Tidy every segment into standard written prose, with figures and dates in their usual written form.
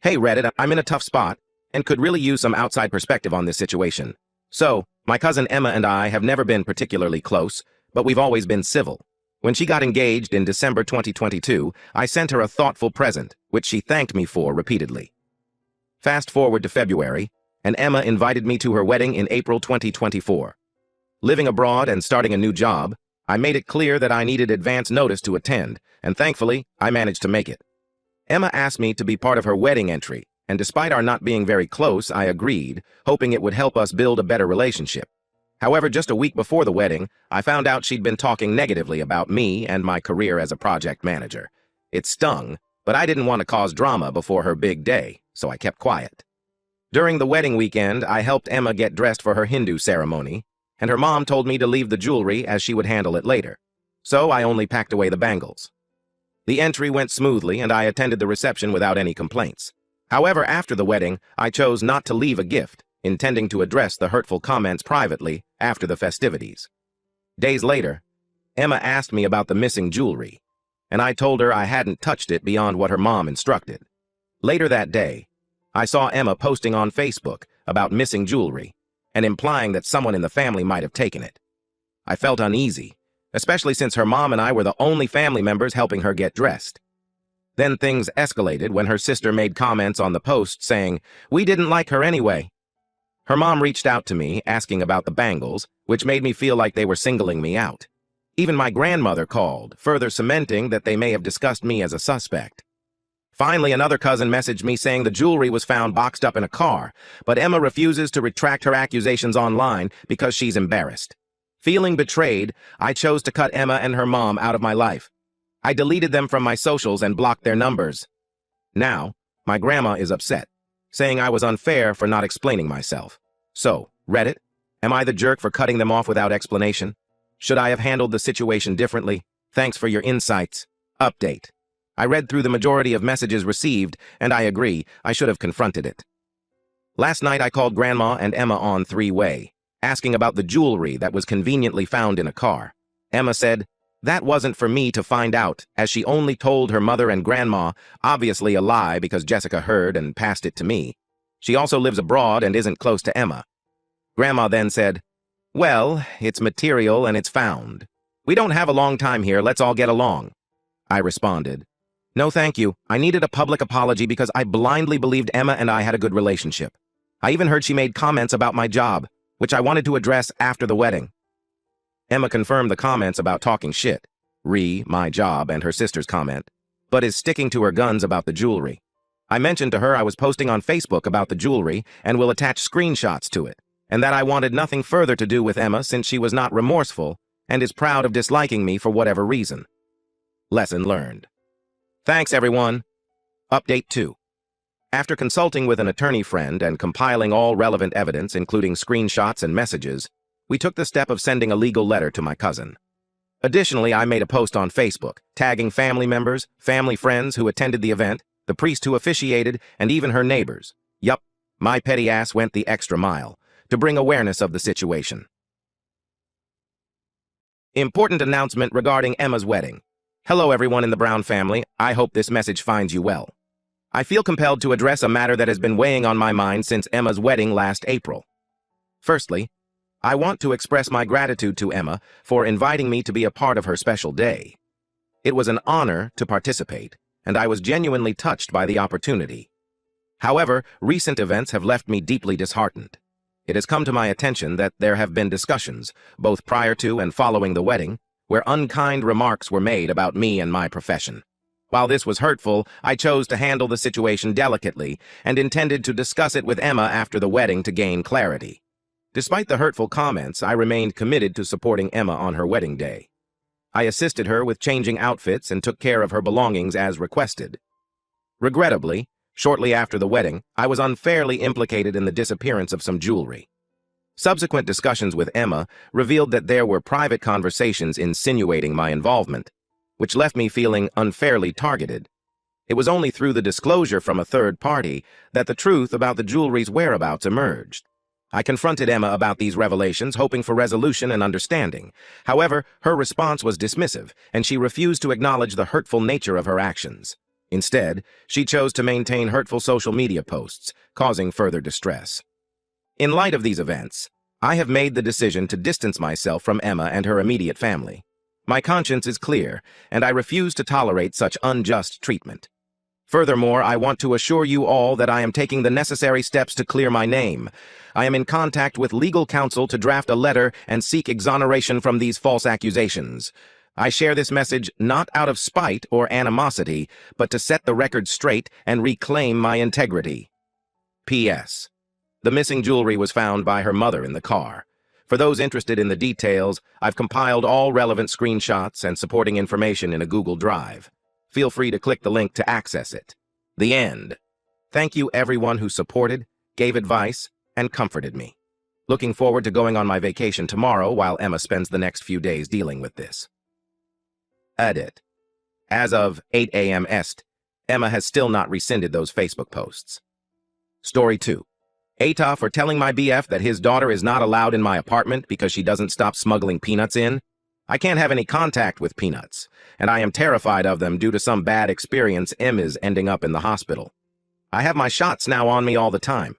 Hey Reddit, I'm in a tough spot and could really use some outside perspective on this situation. So, my cousin Emma and I have never been particularly close, but we've always been civil. When she got engaged in December 2022, I sent her a thoughtful present, which she thanked me for repeatedly. Fast forward to February, and Emma invited me to her wedding in April 2024. Living abroad and starting a new job, I made it clear that I needed advance notice to attend, and thankfully, I managed to make it. Emma asked me to be part of her wedding entry, and despite our not being very close, I agreed, hoping it would help us build a better relationship. However, just a week before the wedding, I found out she'd been talking negatively about me and my career as a project manager. It stung, but I didn't want to cause drama before her big day, so I kept quiet. During the wedding weekend, I helped Emma get dressed for her Hindu ceremony, and her mom told me to leave the jewelry as she would handle it later. So I only packed away the bangles. The entry went smoothly, and I attended the reception without any complaints. However, after the wedding, I chose not to leave a gift, intending to address the hurtful comments privately after the festivities. Days later, Emma asked me about the missing jewelry, and I told her I hadn't touched it beyond what her mom instructed. Later that day, I saw Emma posting on Facebook about missing jewelry and implying that someone in the family might have taken it. I felt uneasy, especially since her mom and I were the only family members helping her get dressed. Then things escalated when her sister made comments on the post saying, "We didn't like her anyway." Her mom reached out to me asking about the bangles, which made me feel like they were singling me out. Even my grandmother called, further cementing that they may have discussed me as a suspect. Finally, another cousin messaged me saying the jewelry was found boxed up in a car, but Emma refuses to retract her accusations online because she's embarrassed. Feeling betrayed, I chose to cut Emma and her mom out of my life. I deleted them from my socials and blocked their numbers. Now, my grandma is upset, saying I was unfair for not explaining myself. So, Reddit, am I the jerk for cutting them off without explanation? Should I have handled the situation differently? Thanks for your insights. Update. I read through the majority of messages received, and I agree, I should have confronted it. Last night I called Grandma and Emma on three-way, asking about the jewelry that was conveniently found in a car. Emma said, "That wasn't for me to find out, as she only told her mother and grandma, obviously a lie because Jessica heard and passed it to me. She also lives abroad and isn't close to Emma." Grandma then said, "Well, it's material and it's found. We don't have a long time here, let's all get along." I responded, "No thank you, I needed a public apology because I blindly believed Emma and I had a good relationship. I even heard she made comments about my job, which I wanted to address after the wedding." Emma confirmed the comments about talking shit, my job, and her sister's comment, but is sticking to her guns about the jewelry. I mentioned to her I was posting on Facebook about the jewelry and will attach screenshots to it, and that I wanted nothing further to do with Emma since she was not remorseful and is proud of disliking me for whatever reason. Lesson learned. Thanks, everyone. Update 2. After consulting with an attorney friend and compiling all relevant evidence, including screenshots and messages, we took the step of sending a legal letter to my cousin. Additionally, I made a post on Facebook, tagging family members, family friends who attended the event, the priest who officiated, and even her neighbors. Yup, my petty ass went the extra mile to bring awareness of the situation. Important announcement regarding Emma's wedding. Hello everyone in the Brown family, I hope this message finds you well. I feel compelled to address a matter that has been weighing on my mind since Emma's wedding last April. Firstly, I want to express my gratitude to Emma for inviting me to be a part of her special day. It was an honor to participate, and I was genuinely touched by the opportunity. However, recent events have left me deeply disheartened. It has come to my attention that there have been discussions, both prior to and following the wedding, where unkind remarks were made about me and my profession. While this was hurtful, I chose to handle the situation delicately and intended to discuss it with Emma after the wedding to gain clarity. Despite the hurtful comments, I remained committed to supporting Emma on her wedding day. I assisted her with changing outfits and took care of her belongings as requested. Regrettably, shortly after the wedding, I was unfairly implicated in the disappearance of some jewelry. Subsequent discussions with Emma revealed that there were private conversations insinuating my involvement, which left me feeling unfairly targeted. It was only through the disclosure from a third party that the truth about the jewelry's whereabouts emerged. I confronted Emma about these revelations, hoping for resolution and understanding. However, her response was dismissive, and she refused to acknowledge the hurtful nature of her actions. Instead, she chose to maintain hurtful social media posts, causing further distress. In light of these events, I have made the decision to distance myself from Emma and her immediate family. My conscience is clear, and I refuse to tolerate such unjust treatment. Furthermore, I want to assure you all that I am taking the necessary steps to clear my name. I am in contact with legal counsel to draft a letter and seek exoneration from these false accusations. I share this message not out of spite or animosity, but to set the record straight and reclaim my integrity. P.S. The missing jewelry was found by her mother in the car. For those interested in the details, I've compiled all relevant screenshots and supporting information in a Google Drive. Feel free to click the link to access it. The end. Thank you everyone who supported, gave advice, and comforted me. Looking forward to going on my vacation tomorrow while Emma spends the next few days dealing with this. Edit. As of 8 a.m. Est, Emma has still not rescinded those Facebook posts. Story 2. Ata for telling my BF that his daughter is not allowed in my apartment because she doesn't stop smuggling peanuts in. I can't have any contact with peanuts, and I am terrified of them due to some bad experience is ending up in the hospital. I have my shots now on me all the time.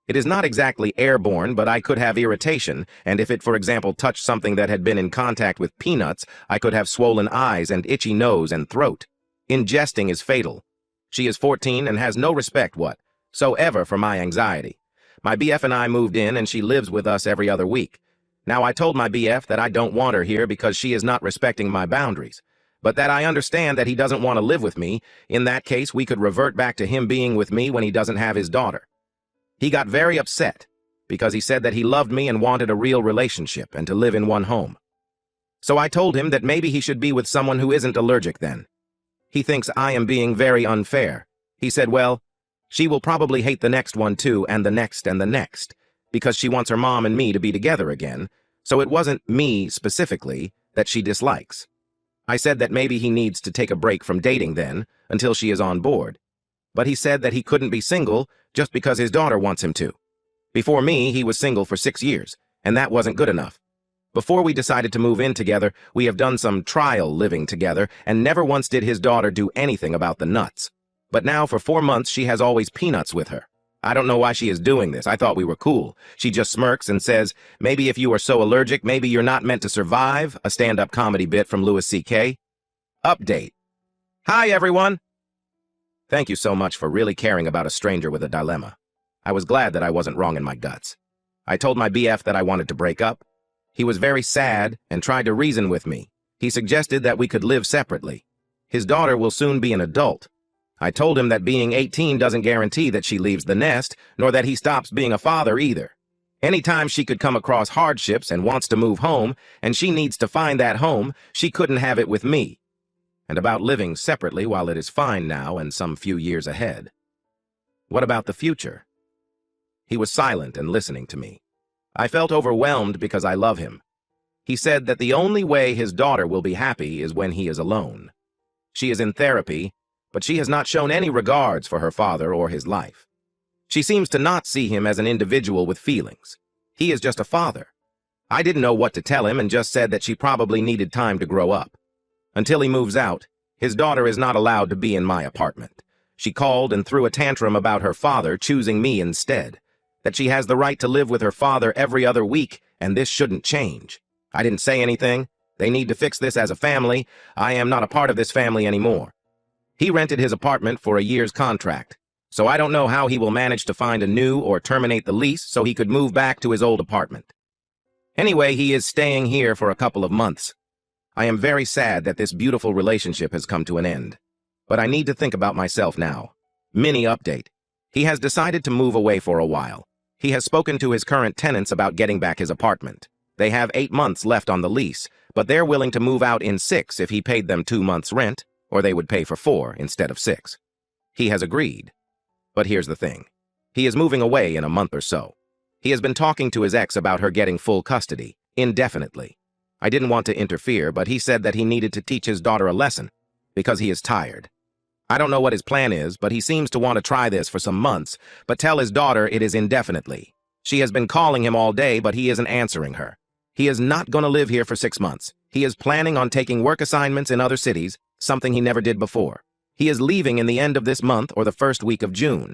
It is not exactly airborne, but I could have irritation, and if it, for example, touched something that had been in contact with peanuts, I could have swollen eyes and itchy nose and throat. Ingesting is fatal. She is 14 and has no respect whatsoever for my anxiety. My BF and I moved in, and she lives with us every other week. Now, I told my BF that I don't want her here because she is not respecting my boundaries, but that I understand that he doesn't want to live with me. In that case, we could revert back to him being with me when he doesn't have his daughter. He got very upset because he said that he loved me and wanted a real relationship and to live in one home. So I told him that maybe he should be with someone who isn't allergic then. He thinks I am being very unfair. He said, well, she will probably hate the next one too, and the next, because she wants her mom and me to be together again, so it wasn't me specifically that she dislikes. I said that maybe he needs to take a break from dating then, until she is on board. But he said that he couldn't be single just because his daughter wants him to. Before me, he was single for 6 years, and that wasn't good enough. Before we decided to move in together, we have done some trial living together, and never once did his daughter do anything about the nuts. But now for 4 months, she has always peanuts with her. I don't know why she is doing this. I thought we were cool. She just smirks and says, maybe if you are so allergic, maybe you're not meant to survive, a stand-up comedy bit from Louis C.K. Update. Hi, everyone. Thank you so much for really caring about a stranger with a dilemma. I was glad that I wasn't wrong in my guts. I told my BF that I wanted to break up. He was very sad and tried to reason with me. He suggested that we could live separately. His daughter will soon be an adult. I told him that being 18 doesn't guarantee that she leaves the nest, nor that he stops being a father either. Anytime she could come across hardships and wants to move home, and she needs to find that home, she couldn't have it with me. And about living separately while it is fine now and some few years ahead. What about the future? He was silent and listening to me. I felt overwhelmed because I love him. He said that the only way his daughter will be happy is when he is alone. She is in therapy, but she has not shown any regards for her father or his life. She seems to not see him as an individual with feelings. He is just a father. I didn't know what to tell him and just said that she probably needed time to grow up. Until he moves out, his daughter is not allowed to be in my apartment. She called and threw a tantrum about her father choosing me instead, that she has the right to live with her father every other week, and this shouldn't change. I didn't say anything. They need to fix this as a family. I am not a part of this family anymore. He rented his apartment for a year's contract, so I don't know how he will manage to find a new or terminate the lease so he could move back to his old apartment. Anyway, he is staying here for a couple of months. I am very sad that this beautiful relationship has come to an end, but I need to think about myself now. Mini update. He has decided to move away for a while. He has spoken to his current tenants about getting back his apartment. They have 8 months left on the lease, but they're willing to move out in 6 if he paid them 2 months' rent, or they would pay for 4 instead of 6. He has agreed. But here's the thing. He is moving away in a month or so. He has been talking to his ex about her getting full custody, indefinitely. I didn't want to interfere, but he said that he needed to teach his daughter a lesson, because he is tired. I don't know what his plan is, but he seems to want to try this for some months, but tell his daughter it is indefinitely. She has been calling him all day, but he isn't answering her. He is not going to live here for 6 months. He is planning on taking work assignments in other cities, something he never did before. He is leaving in the end of this month or the first week of June.